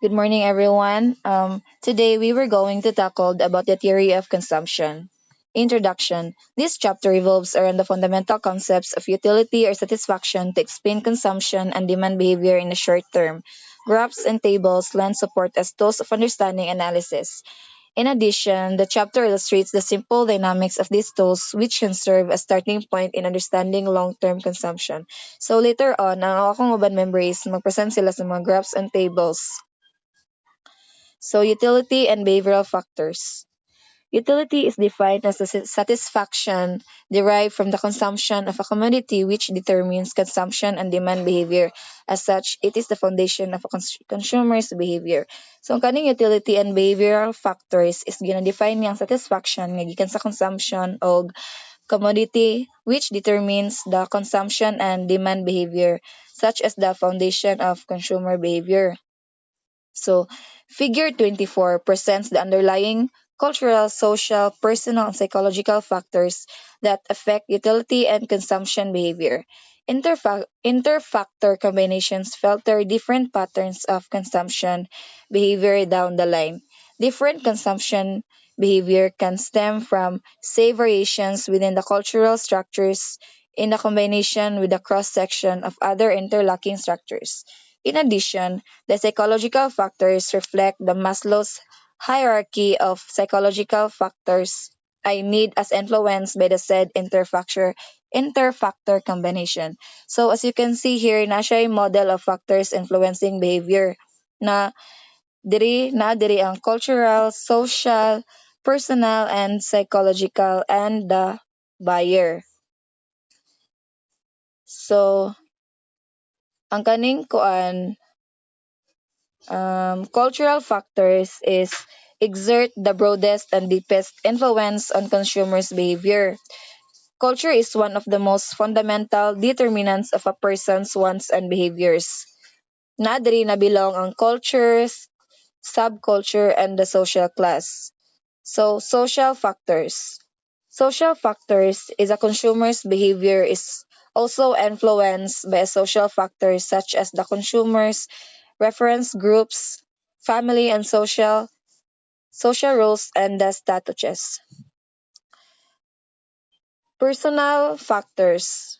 Good morning, everyone. Today we were going to tackle about the theory of consumption. Introduction. This chapter revolves around the fundamental concepts of utility or satisfaction to explain consumption and demand behavior in the short term. Graphs and tables lend support as tools of understanding analysis. In addition, the chapter illustrates the simple dynamics of these tools which can serve as starting point in understanding long-term consumption. So later on, ang akong uban member is mag-present sila sa mga graphs and tables. So, utility and behavioral factors. Utility is defined as the satisfaction derived from the consumption of a commodity which determines consumption and demand behavior. As such, it is the foundation of a consumer's behavior. So, ang kaning utility and behavioral factors is gina-define niyang satisfaction nga gikan sa consumption og commodity which determines the consumption and demand behavior, such as the foundation of consumer behavior. So, Figure 24 presents the underlying cultural, social, personal, and psychological factors that affect utility and consumption behavior. Interfactor combinations filter different patterns of consumption behavior down the line. Different consumption behavior can stem from, say, variations within the cultural structures in a combination with a cross section of other interlocking structures. In addition, the psychological factors reflect the Maslow's hierarchy of psychological factors I need as influenced by the said interfactor combination. So as you can see here, na siya yung model of factors influencing behavior na diri ang cultural, social, personal, and psychological and the buyer. So ang kaning kuan cultural factors is exert the broadest and deepest influence on consumers' behavior. Culture is one of the most fundamental determinants of a person's wants and behaviors. Na diri na belong ang cultures, subculture, and the social class. So, social factors. Social factors is a consumer's behavior is also influenced by social factors such as the consumer's reference groups, family and social roles, and the statuses. Personal factors.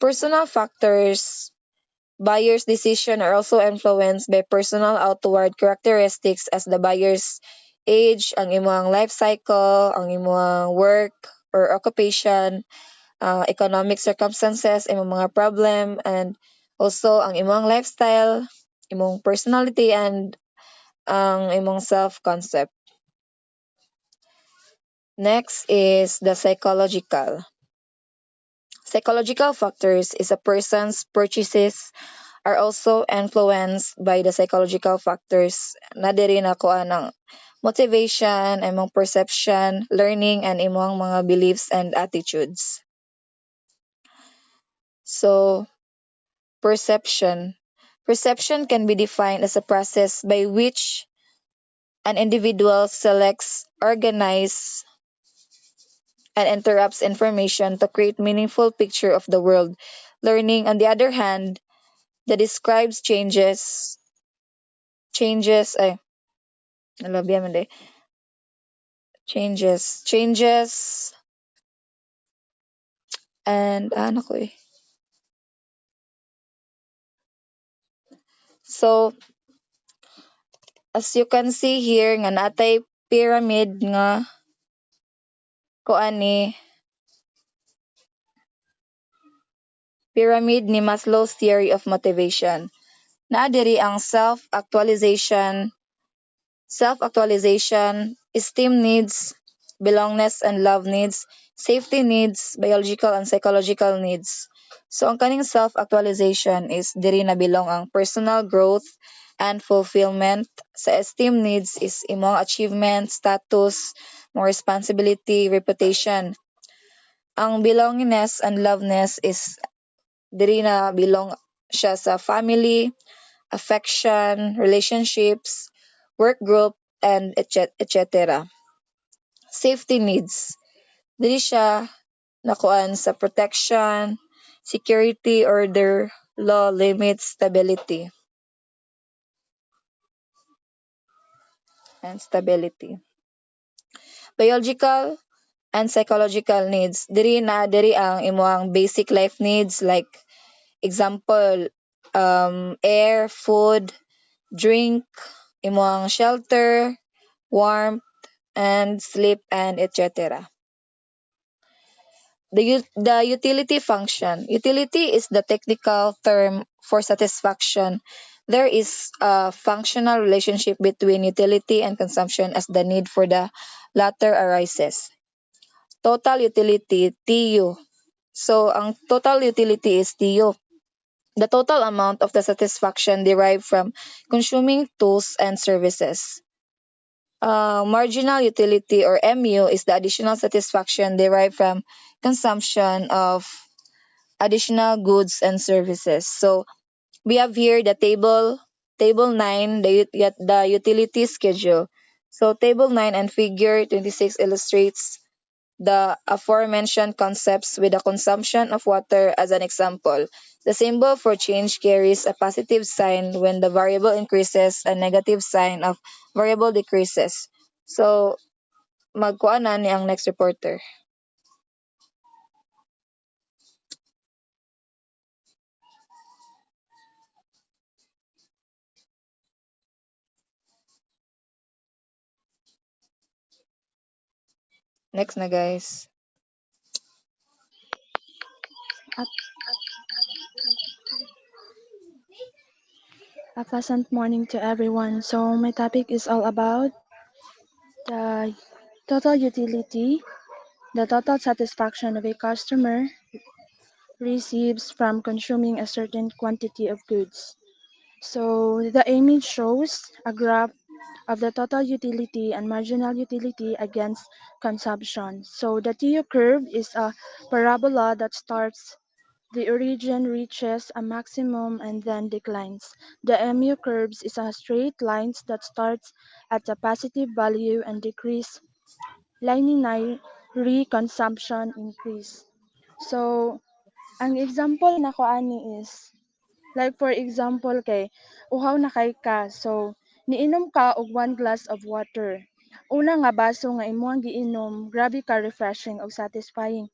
Personal factors, buyer's decision are also influenced by personal outward characteristics as the buyer's age, ang imong life cycle, ang imong work or occupation, economic circumstances, imong mga problem, and also ang imong lifestyle, imong personality, and ang imong self-concept. Next is the psychological. Psychological factors is a person's purchases are also influenced by the psychological factors na diri na kuan ang motivation, imong perception, learning, and imong mga beliefs and attitudes. So, perception. Perception can be defined as a process by which an individual selects, organizes, and interrupts information to create meaningful picture of the world. Learning, on the other hand, that describes changes, ay, nalabihan man day. Changes, and, ano ko eh. So, as you can see here, nga natay pyramid nga, kuan pyramid ni Maslow's theory of motivation. Naa diri ang self-actualization, esteem needs, belongingness and love needs, safety needs, biological and psychological needs. So ang kaning self-actualization is diri na bilong ang personal growth and fulfillment. Sa esteem needs is imong achievement, status, more responsibility, reputation. Ang belongingness and loveness is diri na bilong siya sa family, affection, relationships, work group, and etc. Safety needs. Dili siya nakuan sa protection, security, order, law, limits, stability. and stability. Biological and psychological needs. Diri ang imong basic life needs like example air, food, drink, imong shelter, warmth, and sleep, and etc. The utility function. Utility is the technical term for satisfaction. There is a functional relationship between utility and consumption as the need for the latter arises. Total utility, TU. So, ang total utility is TU. The total amount of the satisfaction derived from consuming tools and services. Marginal utility or MU is the additional satisfaction derived from consumption of additional goods and services. So we have here the table 9, the utility schedule. So table 9 and figure 26 illustrates the aforementioned concepts with the consumption of water as an example. The symbol for change carries a positive sign when the variable increases, a negative sign of variable decreases. So magkuha na ni ang next reporter. Next na guys. A pleasant morning to everyone. So my topic is all about the total utility, the total satisfaction of a customer receives from consuming a certain quantity of goods. So the image shows a graph of the total utility and marginal utility against consumption. So the TU curve is a parabola that starts the origin reaches a maximum and then declines. The MU curves is a straight lines that starts at a positive value and decrease linearly consumption increase. So, ang example na ko ani is like for example kay uhaw na kay ka. So, niinom ka og 1 glass of water. Una nga baso nga imong giinom, grabe ka refreshing og satisfying,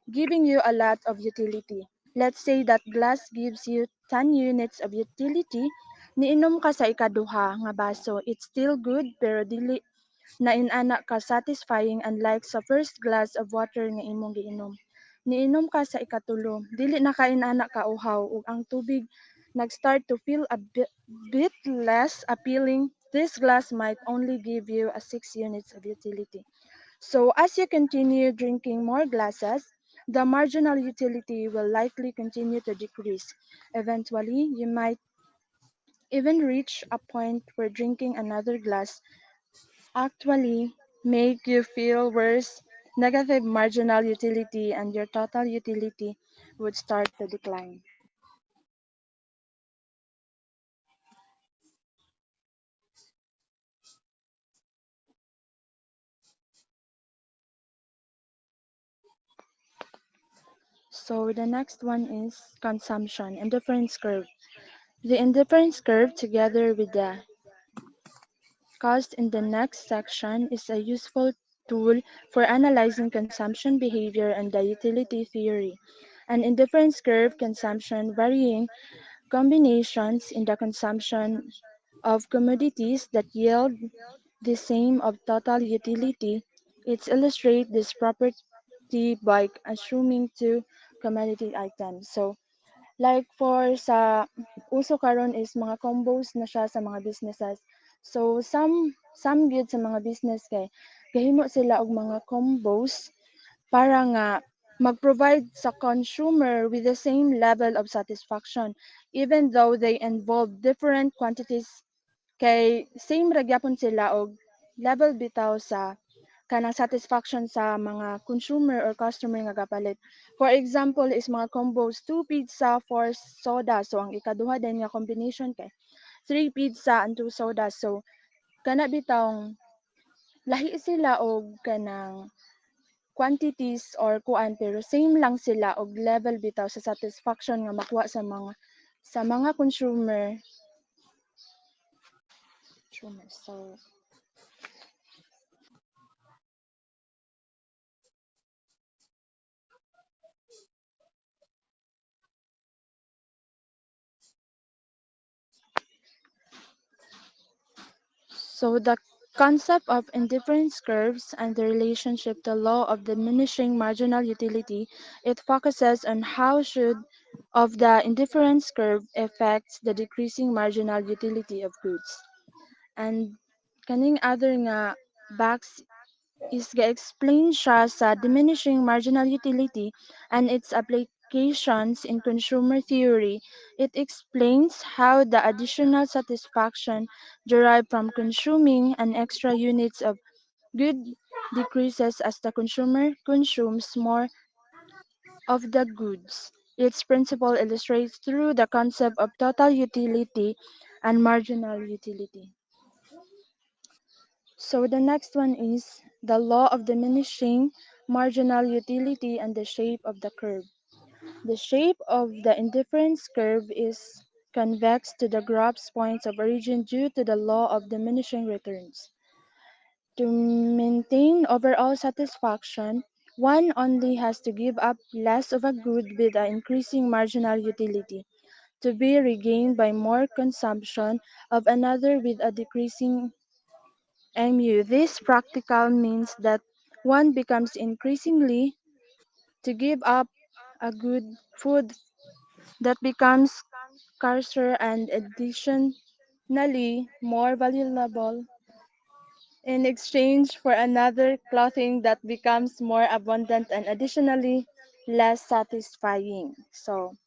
giving you a lot of utility. Let's say that glass gives you 10 units of utility, niinom ka sa ikaduha nga baso. It's still good pero dili na inana ka satisfying unlike sa first glass of water nga imong giinom. Niinom ka sa ikatulo, dili na ka inana ka uhaw ug ang tubig nag-start to feel a bit less appealing. This glass might only give you a 6 units of utility. So as you continue drinking more glasses, the marginal utility will likely continue to decrease. Eventually, you might even reach a point where drinking another glass actually make you feel worse. Negative marginal utility and your total utility would start to decline. So the next one is consumption, indifference curve. The indifference curve together with the cost in the next section is a useful tool for analyzing consumption behavior and the utility theory. An indifference curve consumption varying combinations in the consumption of commodities that yield the same of total utility. It illustrates this property by assuming two commodity items. So like for sa uso karon is mga combos na siya sa mga businesses. So some gyud sa mga business kay gahimo sila og mga combos para nga mag-provide sa consumer with the same level of satisfaction even though they involve different quantities kay same ra gyapon sila og level bitaw sa kanang satisfaction sa mga consumer or customer nga gapalit. For example is mga combos 2 pizza, 4 soda. So ang ikaduha din nga combination kay 3 pizza and 2 soda. So kana bitawng lahi sila og kanang quantities or kuan pero same lang sila og level bitaw sa satisfaction nga makuha sa mga consumer. So So the concept of indifference curves and the relationship to law of diminishing marginal utility, it focuses on how should of the indifference curve affects the decreasing marginal utility of goods. And kaning other nga box is ga-explain siya sa diminishing marginal utility and its applications in consumer theory. It explains how the additional satisfaction derived from consuming an extra units of good decreases as the consumer consumes more of the goods. Its principle illustrates through the concept of total utility and marginal utility. So the next one is the law of diminishing marginal utility and the shape of the curve. The shape of the indifference curve is convex to the graph's points of origin due to the law of diminishing returns. To maintain overall satisfaction, one only has to give up less of a good with an increasing marginal utility to be regained by more consumption of another with a decreasing MU. This practical means that one becomes increasingly to give up a good food that becomes scarcer and additionally more valuable in exchange for another clothing that becomes more abundant and additionally less satisfying. So,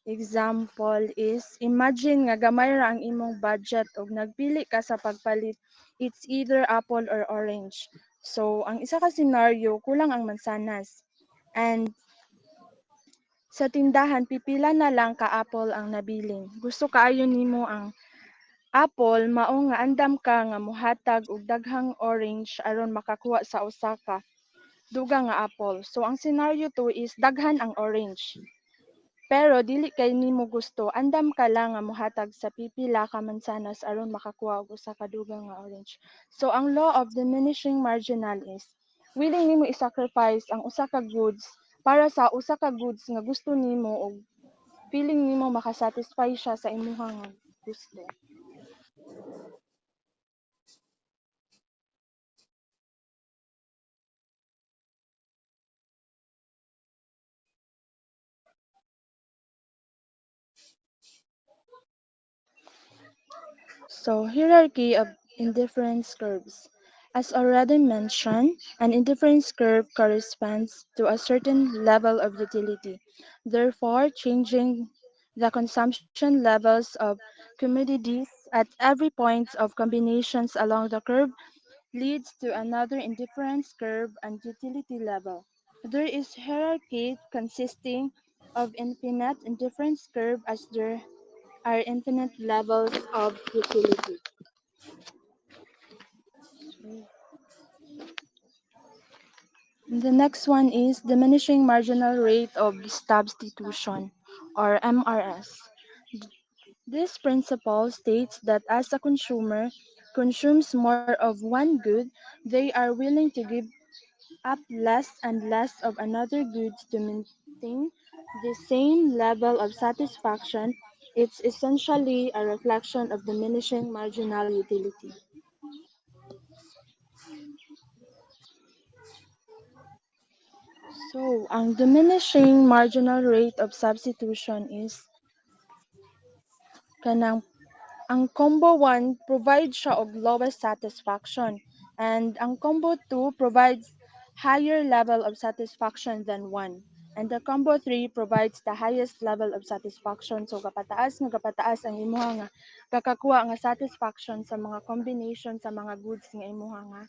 example is imagine nga gamay ra ang imong budget ug nagpili ka sa pagpalit, it's either apple or orange. So, ang isa ka scenario kulang ang mansanas. And sa tindahan pipila na lang ka apple ang nabilin. Gusto kaayo nimo ang apple mao nga andam ka nga mohatag og daghang orange aron makakuha sa usa ka dugang nga apple. So ang scenario 2 is daghan ang orange. Pero dili kay nimo gusto, andam ka lang nga mohatag sa pipila ka mansanas aron makakuha og usa ka dugang nga orange. So ang law of diminishing marginal is willing nimo i-sacrifice ang usa ka goods para sa usa ka goods nga gusto nimo og feeling nimo makasatisfy siya sa imong nga gusto. So, hierarchy of indifference curves. As already mentioned, an indifference curve corresponds to a certain level of utility. Therefore, changing the consumption levels of commodities at every point of combinations along the curve leads to another indifference curve and utility level. There is hierarchy consisting of infinite indifference curve as there are infinite levels of utility. The next one is diminishing marginal rate of substitution or MRS. This principle states that as a consumer consumes more of one good, they are willing to give up less and less of another goods to maintain the same level of satisfaction. It's essentially a reflection of diminishing marginal utility. So, ang diminishing marginal rate of substitution is kanang ang combo 1 provides siya og lowest satisfaction and ang combo 2 provides higher level of satisfaction than 1. And the combo 3 provides the highest level of satisfaction. So gapataas ang imuha nga kakakuha nga satisfaction sa mga combination sa mga goods nga imuha nga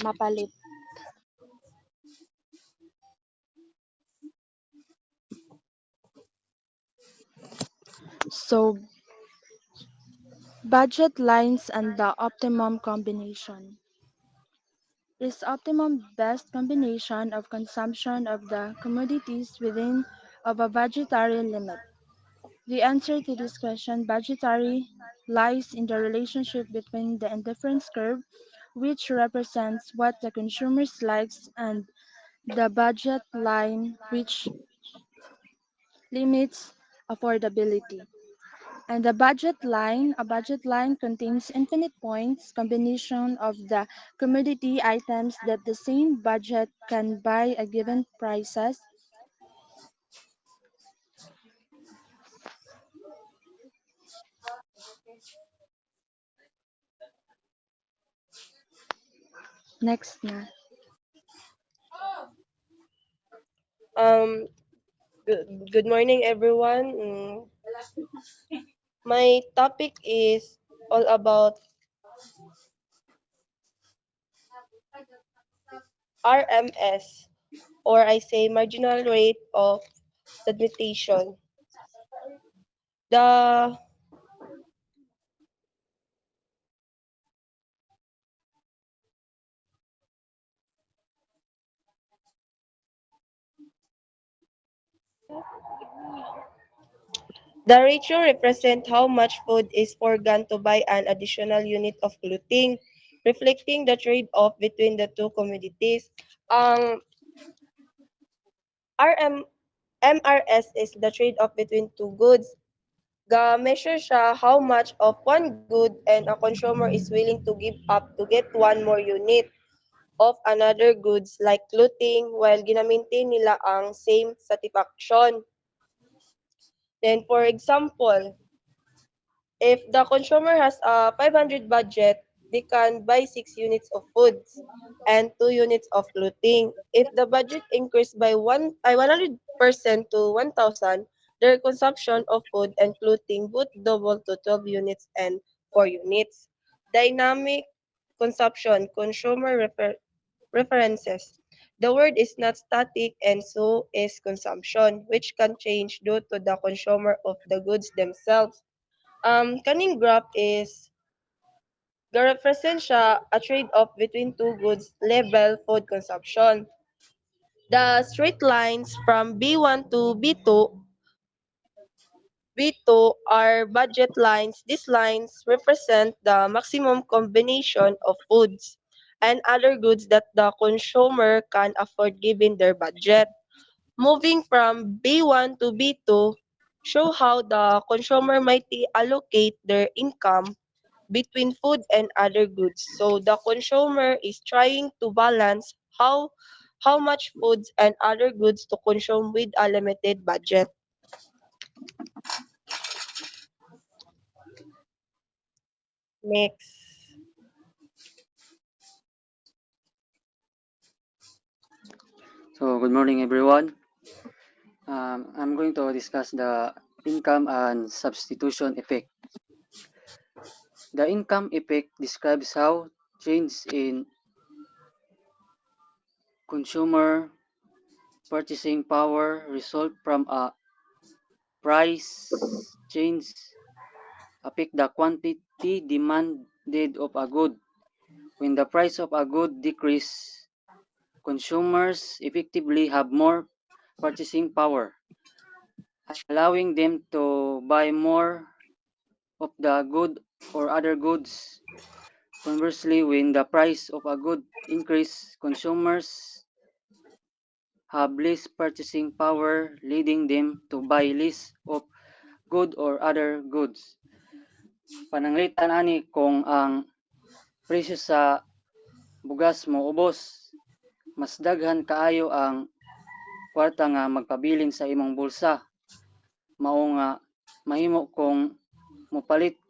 mapalit. So budget lines and the optimum combination. Is optimum best combination of consumption of the commodities within of a budgetary limit? The answer to this question, budgetary, lies in the relationship between the indifference curve, which represents what the consumer likes, and the budget line, which limits affordability. And a budget line contains infinite points, combination of the commodity items that the same budget can buy a given prices. Next na. Um, good morning, everyone. My topic is all about RMS, or I say marginal rate of substitution. The the ratio represents how much food is foregone to buy an additional unit of clothing, reflecting the trade-off between the two commodities. Ang RM, MRS is the trade-off between two goods. Measure siya how much of one good and a consumer is willing to give up to get one more unit of another goods like clothing while ginamaintain nila ang same satisfaction. Then for example, if the consumer has a 500 budget, they can buy 6 units of foods and 2 units of clothing. If the budget increased by 100% to 1,000, their consumption of food and clothing would double to 12 units and 4 units. Dynamic consumption, references. The word is not static and so is consumption, which can change due to the consumer of the goods themselves. Kaning graph is represent siya a trade-off between two goods level food consumption. The straight lines from B1 to B2 are budget lines. These lines represent the maximum combination of foods and other goods that the consumer can afford given their budget. Moving from B1 to B2 show how the consumer might allocate their income between food and other goods. So the consumer is trying to balance how much foods and other goods to consume with a limited budget. Next. So, good morning, everyone. I'm going to discuss the income and substitution effect. The income effect describes how change in consumer purchasing power result from a price change affect the quantity demanded of a good. When the price of a good decrease, consumers effectively have more purchasing power, allowing them to buy more of the good or other goods. Conversely, when the price of a good increase, consumers have less purchasing power, leading them to buy less of good or other goods. Pananglitan ani kung ang presyo sa bugas mo ubos, mas daghan kaayo ang kwarta nga magpabilin sa imong bulsa. Mao nga mahimo kung mopalit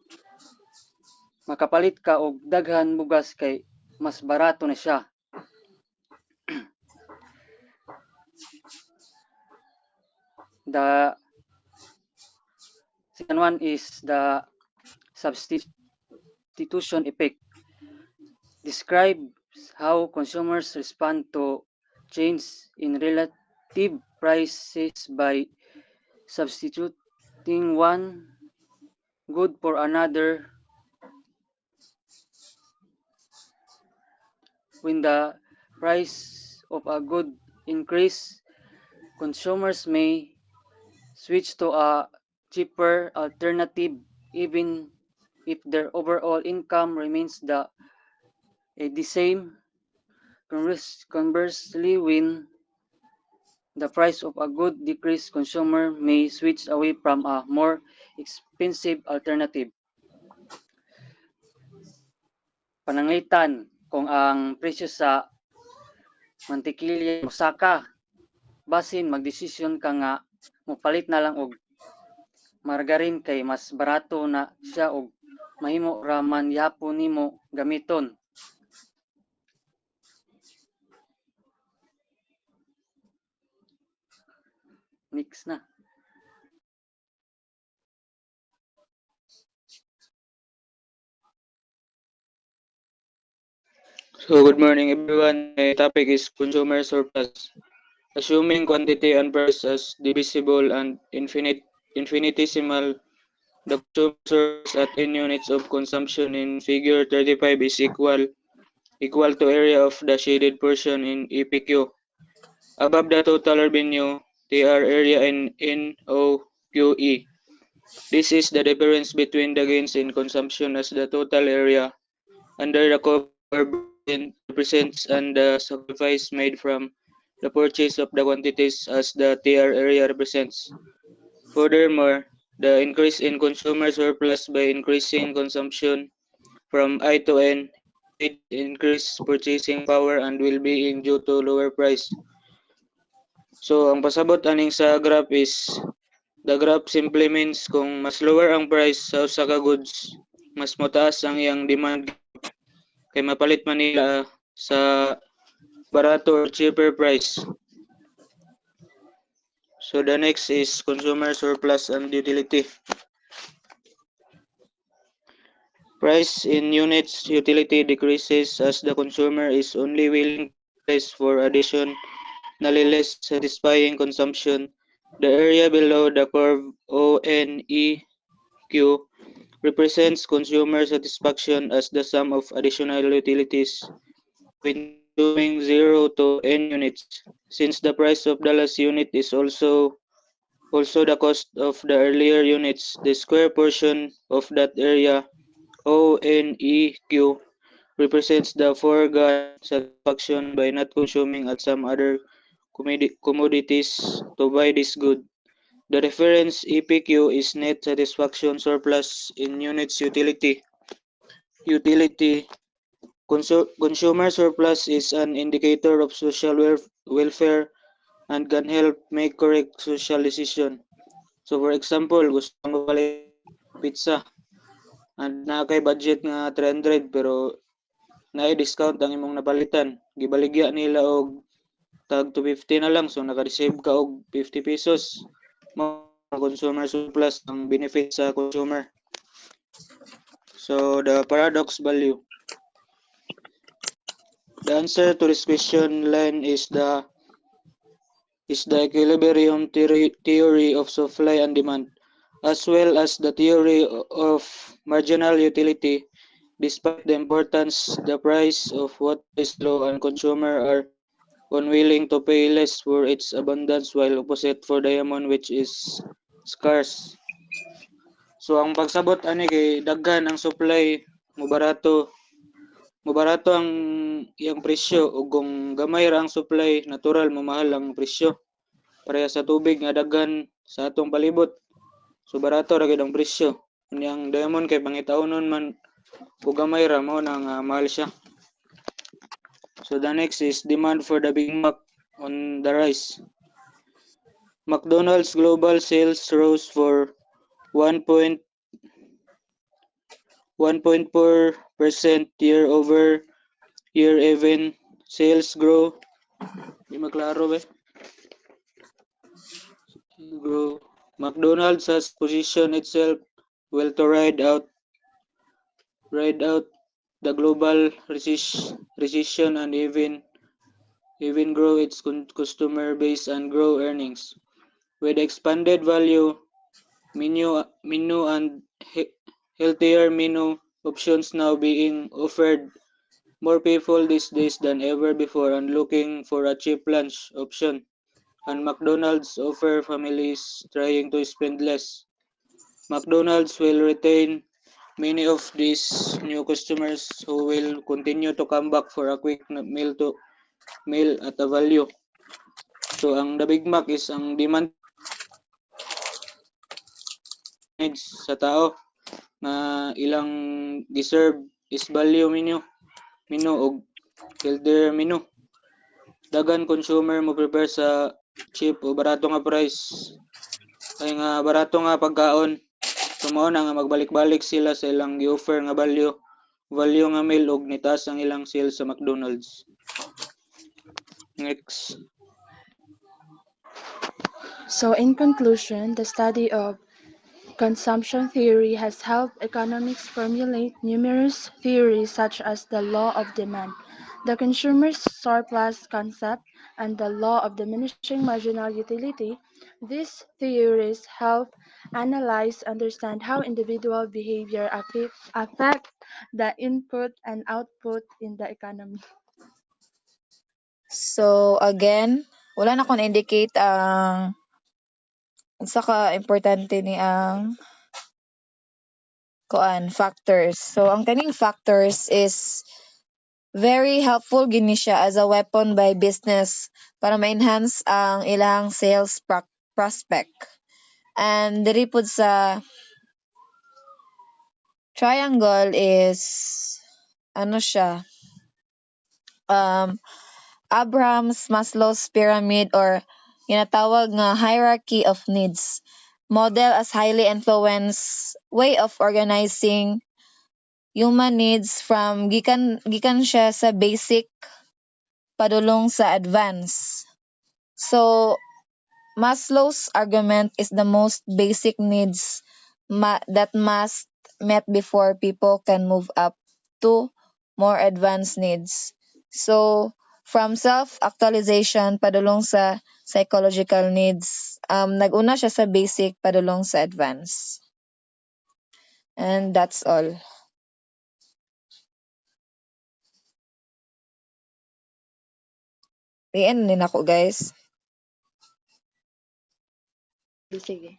makapalit ka og daghan bugas kay mas barato na siya. The second one is the substitution effect. Describes how consumers respond to change in relative prices by substituting one good for another. When the price of a good increase, consumers may switch to a cheaper alternative even if their overall income remains the same. Conversely, when the price of a good decrease, consumer may switch away from a more expensive alternative. Pananglitan kung ang presyo sa mantikilya mosaka, basin magdesisyon ka nga mopalit na lang og margarine kay mas barato na siya og mahimo ra man yapon nimo gamiton. Next na. So good morning everyone. My topic is consumer surplus. Assuming quantity and price as divisible and infinitesimal, the consumer surplus at n units of consumption in figure 35 is equal to area of the shaded portion in EPQ. Above the total revenue, TR area in NOQE. This is the difference between the gains in consumption as the total area under the curve represents and the sacrifice made from the purchase of the quantities as the TR area represents. Furthermore, the increase in consumer surplus by increasing consumption from I to N increase purchasing power and will be due to lower price. So, ang pasabot aning sa graph is the graph simply means kung mas lower ang price sa usa ka goods, mas mataas ang iyang demand kay mapalit man nila sa barato or cheaper price. So the next is consumer surplus and utility. Price in units utility decreases as the consumer is only willing to price for additionally less satisfying consumption. The area below the curve ONEQ represents consumer satisfaction as the sum of additional utilities when consuming 0 to n units. Since the price of the last unit is also the cost of the earlier units, the square portion of that area ONEQ represents the foregone satisfaction by not consuming at some other commodities to buy this good. The reference EPQ is net satisfaction surplus in units utility. Consumer surplus is an indicator of social welfare and can help make correct social decision. So for example, gusto mo palit pizza and na kay budget nga 300 pero naay discount ang imong napalitan. Gibaligya nila og tag 250 na lang so naka-receive ka og 50 pesos. Mo consumer surplus ang benefit sa consumer. So the paradox value. The answer to this question line is the equilibrium theory of supply and demand, as well as the theory of marginal utility. Despite the importance, the price of what is low and consumer are unwilling to pay less for its abundance while opposite for diamond which is scarce. So ang pagsabot ani kay daghan ang supply, mo barato ang iyang presyo ug kung gamay ra ang supply, natural mamahal ang presyo. Pareha sa tubig nga daghan sa atong palibot. So barato ra gyud ang presyo. Ang diamond kay pangitawon man ug gamay ra mo nang mahal siya. So the next is demand for the Big Mac on the rise. McDonald's global sales rose for 1.4% year over year, even sales grow. Di maklaro ba? Grow. McDonald's has positioned itself well to ride out the global recession and even grow its customer base and grow earnings. With expanded value menu and healthier menu options now being offered, more people these days than ever before are looking for a cheap lunch option, and McDonald's offer families trying to spend less. McDonald's will retain many of these new customers who will continue to come back for a quick meal at a value. So ang the Big Mac is ang demand needs sa tao nga ilang deserve is value menu og healthier menu. Dagan consumer mo prepare sa cheap o barato nga price. Kay nga barato nga pagkaon. So mao na nga magbalik-balik sila sa ilang gi-offer nga value nga meal og nitaas ang ilang sales sa McDonald's. Next. So in conclusion, the study of consumption theory has helped economists formulate numerous theories such as the law of demand, the consumer's surplus concept, and the law of diminishing marginal utility. These theories help analyze, understand how individual behavior affect the input and output in the economy. So again, wala na ko na-indicate ang unsa ka importante ni ang factors. So ang kaning factors is very helpful gini siya as a weapon by business para ma-enhance ang ilang sales prospect. And diri pud sa triangle is ano siya, Abraham's Maslow's pyramid or ginatawag nga hierarchy of needs, model as highly influenced way of organizing human needs from gikan siya sa basic padulong sa advance. So Maslow's argument is the most basic needs that must met before people can move up to more advanced needs. So from self-actualization padulong sa psychological needs, nag-una siya sa basic padulong sa advance. And that's all. I-end din ako, guys. Sige.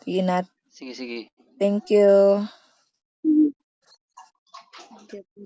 Inat. Sige. Thank you. Sige.